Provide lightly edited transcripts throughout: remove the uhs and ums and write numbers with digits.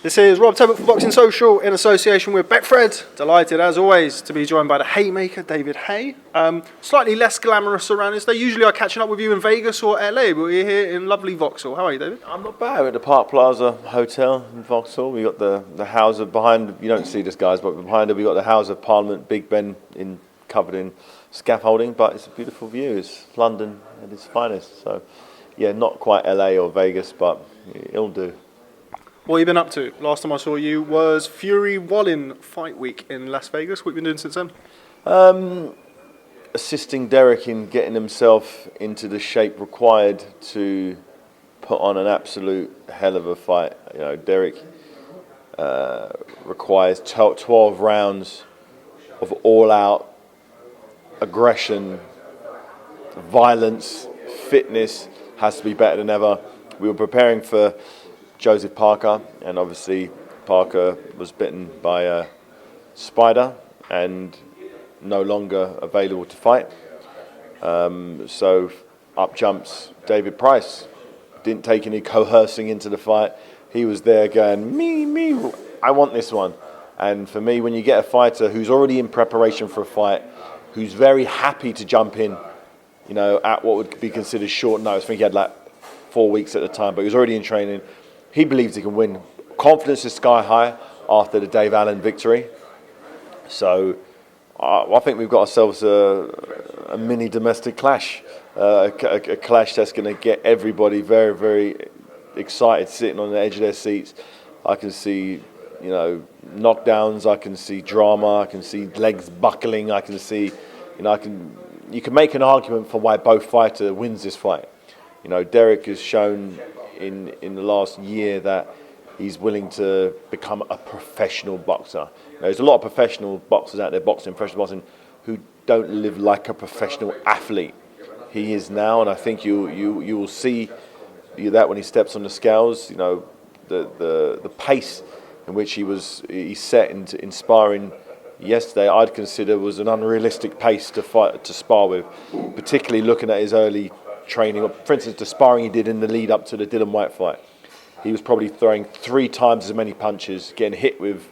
This is Rob Tebbutt for Boxing Social in association with Betfred. Delighted, as always, to be joined by the Haymaker, David Haye. Slightly less glamorous surroundings. They usually are catching up with you in Vegas or LA, but we're here in lovely Vauxhall. How are you, David? I'm not bad. We're at the Park Plaza Hotel in Vauxhall. We got the House of behind. You don't see this, guys, but behind it we got the House of Parliament, Big Ben, covered in scaffolding. But it's a beautiful view. It's London at its finest. So, yeah, not quite LA or Vegas, but it'll do. What have you been up to? Last time I saw you was Fury Wallin Fight Week in Las Vegas. What have you been doing since then? Assisting Derek in getting himself into the shape required to put on an absolute hell of a fight. You know, Derek requires 12 rounds of all-out aggression, violence, fitness. Has to be better than ever. We were preparing for Joseph Parker, and obviously Parker was bitten by a spider and no longer available to fight. So up jumps David Price. Didn't take any coercing into the fight. He was there going, me, I want this one. And for me, when you get a fighter who's already in preparation for a fight, who's very happy to jump in, you know, at what would be considered short notice. I think he had like 4 weeks at the time, but he was already in training. He believes he can win. Confidence is sky high after the Dave Allen victory. So I think we've got ourselves a mini domestic clash, a clash that's going to get everybody very, very excited, sitting on the edge of their seats. I can see, you know, knockdowns. I can see drama. I can see legs buckling. I can see, you know, you can make an argument for why both fighter wins this fight. You know, Derek has shown in the last year that he's willing to become a professional boxer. There's a lot of professional boxers out there, professional boxing, who don't live like a professional athlete. He is now, and I think you will see that when he steps on the scales. You know, the pace in which he set into inspiring yesterday, I'd consider was an unrealistic pace to spar with, particularly looking at his early training. For instance, the sparring he did in the lead up to the Dylan White fight, he was probably throwing 3 times as many punches, getting hit with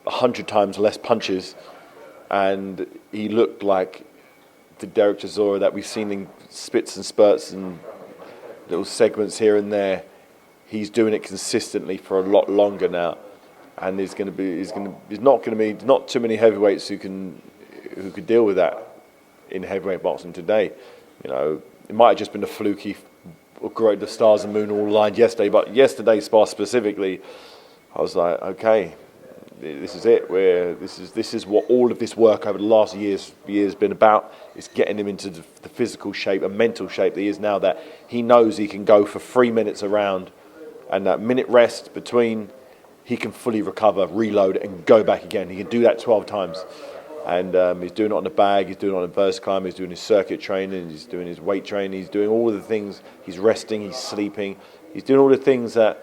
100 times less punches, and he looked like the Derek Chisora that we've seen in spits and spurts and little segments here and there. He's doing it consistently for a lot longer now, and there's not too many heavyweights who could deal with that in heavyweight boxing today. You know, it might have just been a fluky, the stars and moon all aligned yesterday, but yesterday's spar specifically, I was like, okay, this is it. This is what all of this work over the last years been about. It's getting him into the physical shape and mental shape that he is now, that he knows he can go for 3 minutes a round, and that minute rest between, he can fully recover, reload, and go back again. He can do that 12 times. And he's doing it on the bag, he's doing it on the burst climb, he's doing his circuit training, he's doing his weight training, he's doing all of the things, he's resting, he's sleeping, he's doing all the things that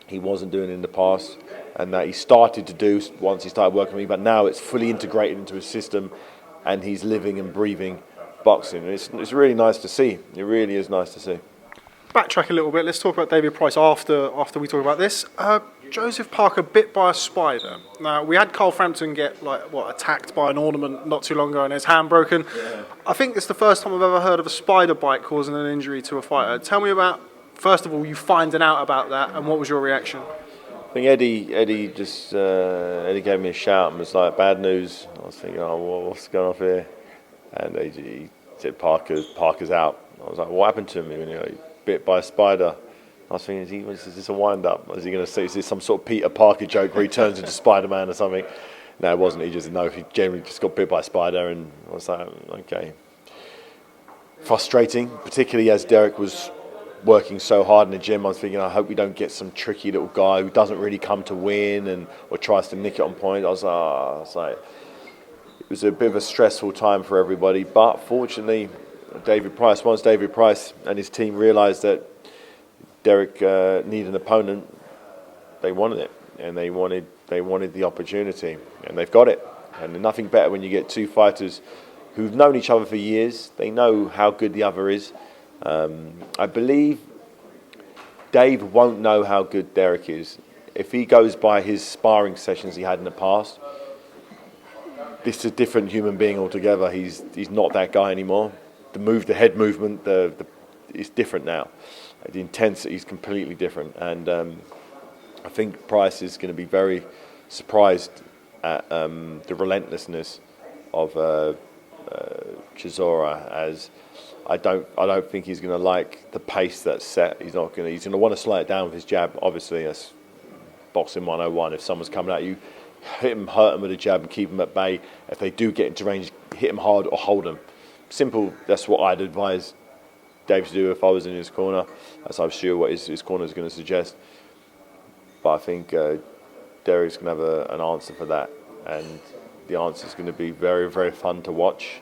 he wasn't doing in the past, and that he started to do once he started working with me, but now it's fully integrated into his system, and he's living and breathing boxing. And it's really nice to see. It really is nice to see. Backtrack a little bit. Let's talk about David Price after we talk about this. Joseph Parker bit by a spider. Now, we had Carl Frampton get attacked by an ornament not too long ago and his hand broken. Yeah. I think it's the first time I've ever heard of a spider bite causing an injury to a fighter. Tell me about, first of all, you finding out about that, and what was your reaction? I think Eddie gave me a shout and was like, bad news. I was thinking, oh, what's going on here? And he said, Parker's out. I was like, what happened to him? He bit by a spider. I was thinking, is this a wind-up? Is he going to say, is this some sort of Peter Parker joke where he turns into Spider-Man or something? No, it wasn't. He generally just got bit by a spider, and I was like, okay. Frustrating, particularly as Derek was working so hard in the gym. I was thinking, I hope we don't get some tricky little guy who doesn't really come to win or tries to nick it on point. I was like, it was a bit of a stressful time for everybody, but fortunately, once David Price and his team realised that Derek needed an opponent, they wanted it, and they wanted the opportunity, and they've got it. And nothing better when you get 2 fighters who've known each other for years. They know how good the other is. I believe Dave won't know how good Derek is if he goes by his sparring sessions he had in the past, this is a different human being altogether. He's not that guy anymore. The head movement, it's different now. The intensity is completely different, and I think Price is going to be very surprised at the relentlessness of Chisora. As I don't think he's going to like the pace that's set. He's going to want to slow it down with his jab. Obviously, that's boxing 101. If someone's coming at you, hit him, hurt him with a jab, and keep him at bay. If they do get into range, hit him hard or hold him. Simple. That's what I'd advise Dave to do if I was in his corner. As I'm sure what his corner is going to suggest. But I think Derek's going to have an answer for that, and the answer is going to be very, very fun to watch,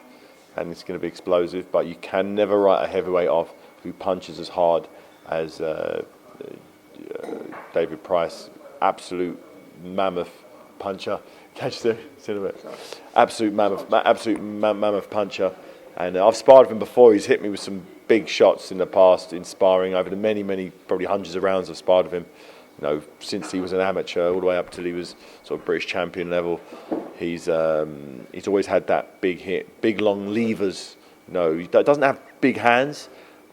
and it's going to be explosive. But you can never write a heavyweight off who punches as hard as David Price. Absolute mammoth puncher. Catch the bit. Absolute mammoth puncher. And I've sparred with him before. He's hit me with some big shots in the past in sparring over the many, probably hundreds of rounds I've sparred with him. You know, since he was an amateur all the way up till he was sort of British champion level, he's always had that big hit, big long levers. You know, he doesn't have big hands,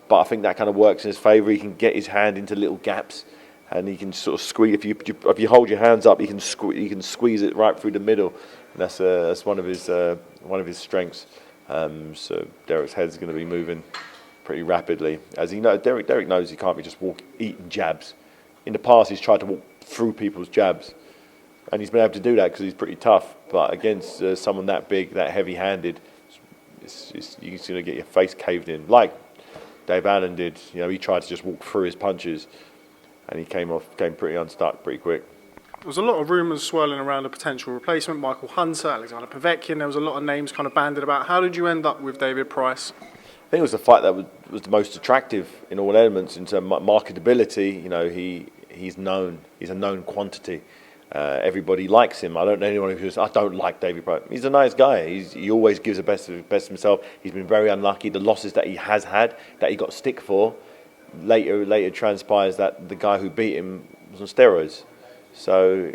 but I think that kind of works in his favour. He can get his hand into little gaps, and he can sort of squeeze. If you hold your hands up, you can squeeze it right through the middle, and that's one of his strengths. So Derek's head's going to be moving pretty rapidly, as he knows. Derek knows he can't be just eating jabs. In the past, he's tried to walk through people's jabs, and he's been able to do that because he's pretty tough. But against someone that big, that heavy-handed, you're going to get your face caved in, like Dave Allen did. You know, he tried to just walk through his punches, and he came pretty unstuck pretty quick. There was a lot of rumours swirling around a potential replacement, Michael Hunter, Alexander Povetkin. There was a lot of names kind of bandied about. How did you end up with David Price? I think it was the fight that was the most attractive in all elements in terms of marketability. You know, he's known. He's a known quantity. Everybody likes him. I don't know anyone who says, I don't like David Price. He's a nice guy. He always gives the best of himself. He's been very unlucky. The losses that he has had, that he got stick for, later transpires that the guy who beat him was on steroids. So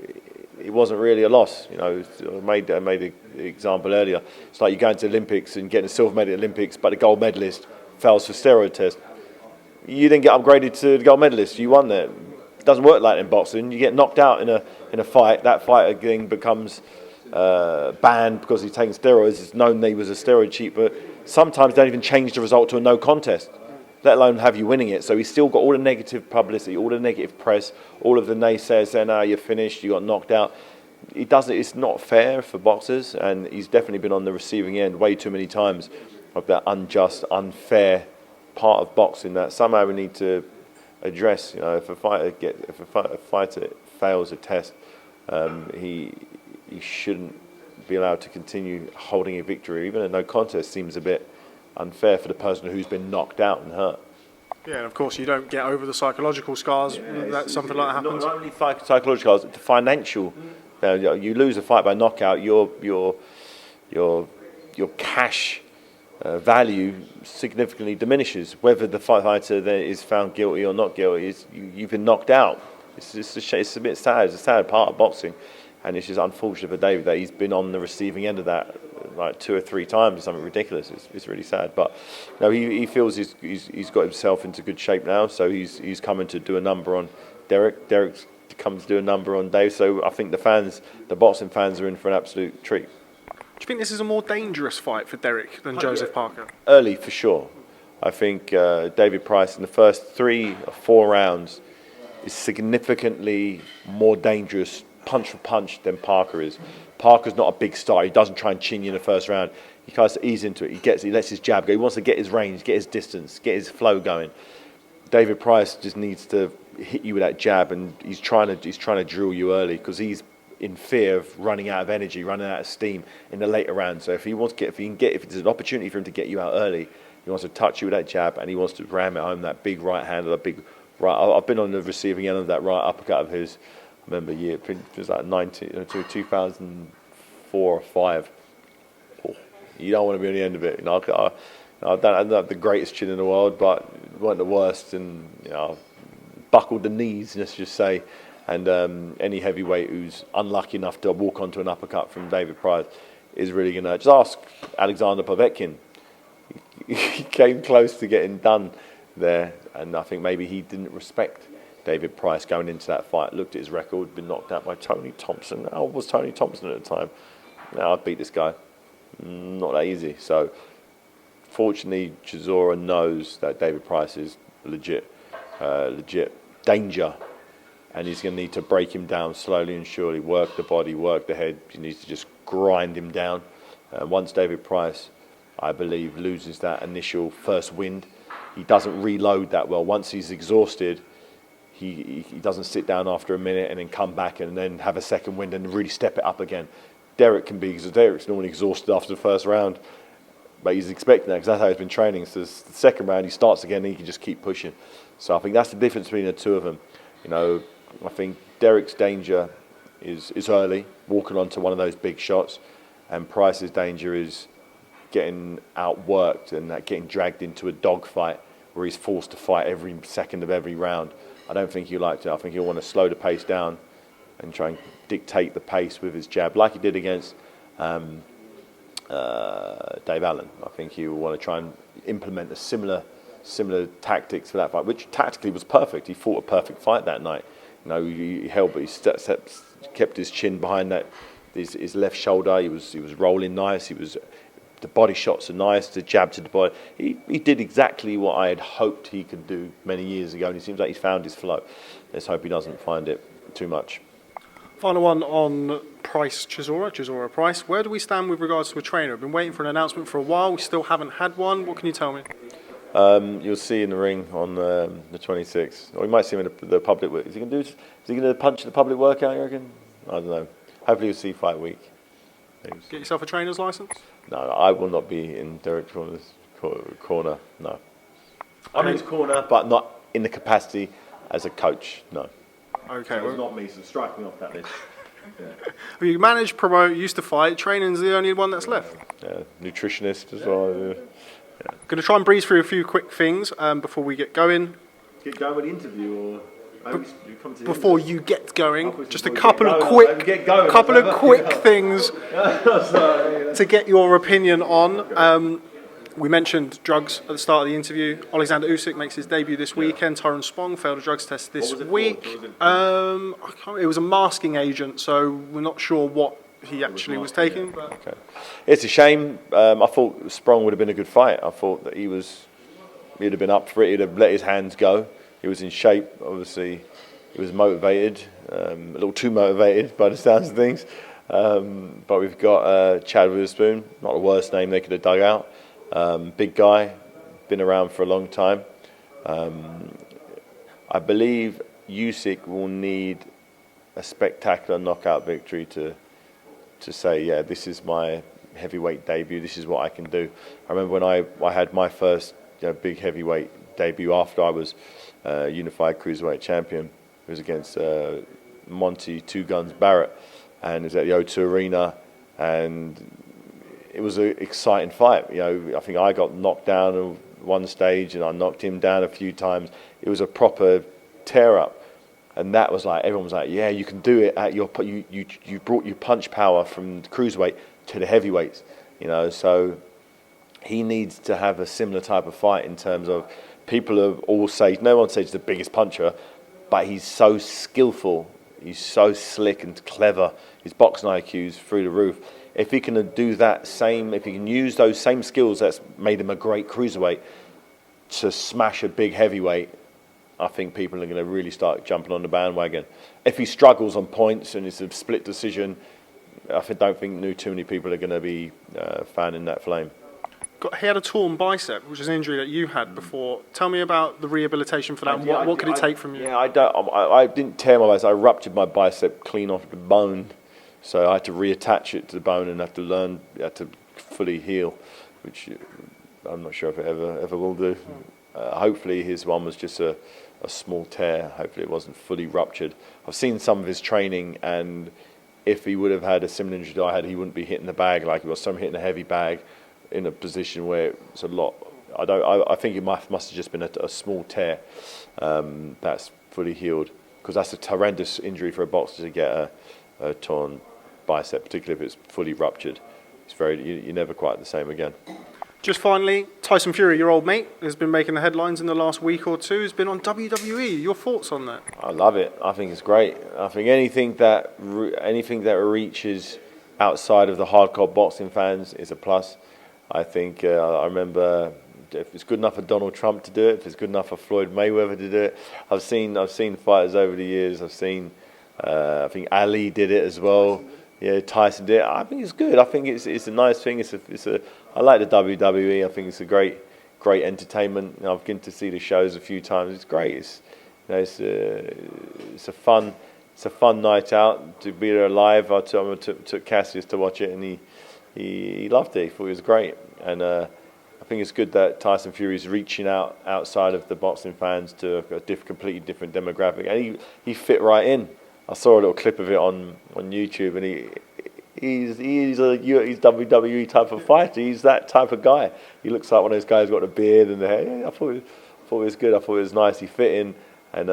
it wasn't really a loss. You know, I made the example earlier. It's like you go into the Olympics and getting a silver medal at the Olympics, but the gold medalist fails for steroid test. You didn't get upgraded to the gold medalist. You won there. It doesn't work like that in boxing. You get knocked out in a fight. That fight again becomes banned because he's taking steroids. It's known that he was a steroid cheat, but sometimes they don't even change the result to a no contest, let alone have you winning it. So he's still got all the negative publicity, all the negative press, all of the naysayers saying, you're finished, you got knocked out. It's not fair for boxers, and he's definitely been on the receiving end way too many times of that unjust, unfair part of boxing that somehow we need to address. You know, if a fighter fails a test, he shouldn't be allowed to continue holding a victory. Even a no contest seems a bit unfair for the person who's been knocked out and hurt. Yeah, and of course you don't get over the psychological scars. That something like that happens. Not only psychological scars, the financial. You lose a fight by knockout, your cash value significantly diminishes. Whether the fighter then is found guilty or not guilty, you've been knocked out. It's a bit sad. It's a sad part of boxing, and it's just unfortunate for David that he's been on the receiving end of that like 2 or 3 times or something ridiculous. It's really sad, but no, he feels he's got himself into good shape now. So he's coming to do a number on Derek. Derek's come to do a number on Dave. So I think the boxing fans are in for an absolute treat. Do you think this is a more dangerous fight for Derek than Joseph Parker? Early, for sure. I think David Price in the first 3 or 4 rounds is significantly more dangerous punch for punch than Parker is. Parker's not a big star. He doesn't try and chin you in the first round. He tries to ease into it. He lets his jab go. He wants to get his range, get his distance, get his flow going. David Price just needs to hit you with that jab, and he's trying to drill you early because he's in fear of running out of energy, running out of steam in the later rounds. So if there's an opportunity for him to get you out early, he wants to touch you with that jab, and he wants to ram it home, that big right hand or that big right. I've been on the receiving end of that right uppercut of his. I remember it was like 2004 or 5. Oh, you don't want to be on the end of it. You know, I don't have the greatest chin in the world, but it weren't the worst, and you know, buckled the knees, let's just say, And any heavyweight who's unlucky enough to walk onto an uppercut from David Price is really going to... Just ask Alexander Povetkin. He came close to getting done there, and I think maybe he didn't respect David Price going into that fight. Looked at his record, been knocked out by Tony Thompson. How old was Tony Thompson at the time? Now I'd beat this guy. Not that easy. So, fortunately, Chisora knows that David Price is legit danger, and he's going to need to break him down slowly and surely, work the body, work the head. He needs to just grind him down. Once David Price, I believe, loses that initial first wind, he doesn't reload that well. Once he's exhausted, he doesn't sit down after a minute and then come back and then have a second wind and really step it up again. Derek can be, because Derek's normally exhausted after the first round, but he's expecting that because that's how he's been training. So the second round, he starts again and he can just keep pushing. So I think that's the difference between the two of them. You know, I think Derek's danger is early, walking onto one of those big shots, and Price's danger is getting outworked and getting dragged into a dogfight where he's forced to fight every second of every round. I don't think he'll like to. I think he'll want to slow the pace down and try and dictate the pace with his jab, like he did against Dave Allen. I think he will want to try and implement a similar tactics for that fight, which tactically was perfect. He fought a perfect fight that night. You know, he held, but he kept his chin behind that, his left shoulder. He was rolling nice. The body shots are nice. The jab to the body. He did exactly what I had hoped he could do many years ago, and he seems like he's found his flow. Let's hope he doesn't find it too much. Final one on Chisora-Price. Where do we stand with regards to a trainer? I've been waiting for an announcement for a while. We still haven't had one. What can you tell me? You'll see in the ring on the 26th, or you might see him in the public. Is he going to punch the public workout, you reckon? I don't know. Hopefully you'll see fight week. Get yourself a trainer's license? No, I will not be in Derek Corner's corner. No, I'm in his corner, but not in the capacity as a coach. No. Okay. So it's not me. So strike me off that list. Yeah. You manage, promote, used to fight. Training's the only one that's left. Yeah, nutritionist as well. Yeah. Going to try and breeze through a few quick things before we get going. Get going with the interview, or before you get going, just a couple of quick things to get your opinion on. We mentioned drugs at the start of the interview. Alexander Usyk makes his debut this weekend. Tyrone Spong failed a drugs test this week. It was a masking agent, so we're not sure what he actually was taking. Yeah. But okay. It's a shame. I thought Sprong would have been a good fight. I thought that he'd have been up for it. He'd have let his hands go. He was in shape. Obviously, he was motivated, a little too motivated by the sounds of things. But we've got Chad Witherspoon, not the worst name they could have dug out. Big guy, been around for a long time. I believe Usyk will need a spectacular knockout victory to say, yeah, this is my heavyweight debut, this is what I can do. I remember when I had my first big heavyweight debut after I was unified cruiserweight champion. It was against Monty Two Guns Barrett, and it was at the O2 Arena, and it was an exciting fight. I think I got knocked down at one stage, and I knocked him down a few times. It was a proper tear up. And that was like, everyone was like, yeah, you can do it at you brought your punch power from the cruiserweight to the heavyweights, so he needs to have a similar type of fight in terms of no one says he's the biggest puncher, but he's so skillful, he's so slick and clever, his boxing IQ's through the roof. If he can if he can use those same skills that's made him a great cruiserweight to smash a big heavyweight, I think people are going to really start jumping on the bandwagon. If he struggles on points and it's a split decision, I don't think too many people are going to be fanning that flame. He had a torn bicep, which is an injury that you had before. Tell me about the rehabilitation for that. And what could it take from you? Yeah, I didn't tear my bicep. I ruptured my bicep clean off the bone, so I had to reattach it to the bone and had to fully heal, which I'm not sure if it ever will do. Hopefully his one was just a small tear. Hopefully it wasn't fully ruptured. I've seen some of his training, and if he would have had a similar injury that I had, he wouldn't be hitting the bag like he was. Some hitting a heavy bag in a position where it's a lot. I think it must have just been a small tear that's fully healed. because that's a horrendous injury for a boxer to get a torn bicep, particularly if it's fully ruptured. It's you're never quite the same again. Just finally, Tyson Fury, your old mate, has been making the headlines in the last week or two. Has been on WWE. Your thoughts on that? I love it. I think it's great. I think anything that reaches outside of the hardcore boxing fans is a plus. I think I remember if it's good enough for Donald Trump to do it, if it's good enough for Floyd Mayweather to do it. I've seen fighters over the years. I've seen I think Ali did it as well. Yeah, Tyson did it. I think it's good. I think it's a nice thing. I like the WWE. I think it's a great entertainment. I've been to see the shows a few times. It's great. It's a fun night out to be there live. I took Cassius to watch it, and he loved it. He thought it was great. And I think it's good that Tyson Fury is reaching outside of the boxing fans to a completely different demographic, and he fit right in. I saw a little clip of it on YouTube, and he's WWE type of fighter. He's that type of guy. He looks like one of those guys who's got a beard and the hair. Yeah, I thought it was good. I thought it was nice. He fit in, and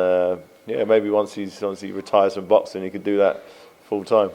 maybe once he retires from boxing, he could do that full time.